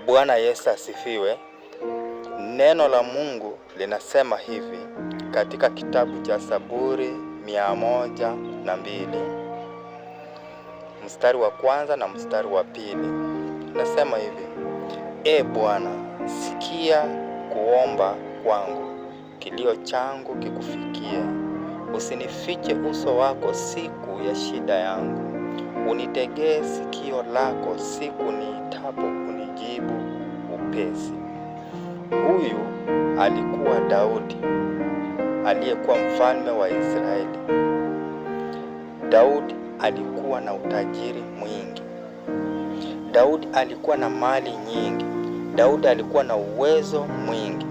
Bwana Yesu asifiwe. Neno la Mungu linasema hivi katika kitabu cha Zaburi 102 mstari wa kwanza na mstari wa pili. Nasema hivi: E Bwana, sikia kuomba kwangu, kilio changu kikufikie. Usinifiche uso wako siku ya shida yangu. Unitegee sikio lako siku niitapo, unijibu upesi. Huyu alikuwa Daudi aliyekuwa mfalme wa Israeli. Daudi alikuwa na utajiri mwingi. Daudi alikuwa na mali nyingi. Daudi alikuwa na uwezo mwingi.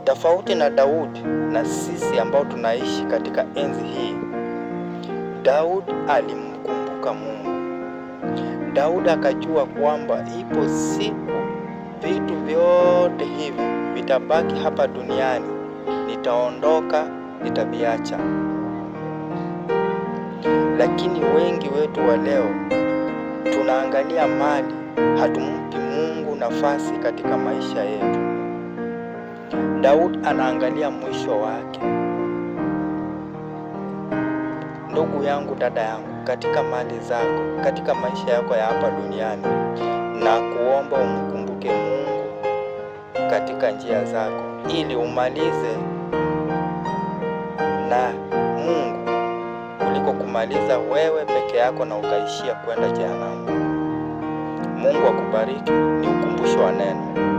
Tofauti na Daudi na sisi ambao tunaishi katika enzi hii, Daudi alimkumbuka Mungu. Daudi akajua kwamba ipo siku vitu vyote hivi vitabaki hapa duniani, nitaondoka, nitaviacha. Lakini wengi wetu wa leo tunaangalia mali, hatumpi Mungu nafasi katika maisha yetu. Daudi anaangalia mwisho wake. Ndugu yangu, dada yangu, katika mali zako, katika maisha yako ya hapa duniani, na kuomba umkumbuke Mungu katika njia zako, ili umalize na Mungu kuliko kumaliza wewe peke yako na ukaishia kwenda jehanamu. Mungu akubariki. Ni ukumbusho wa neno.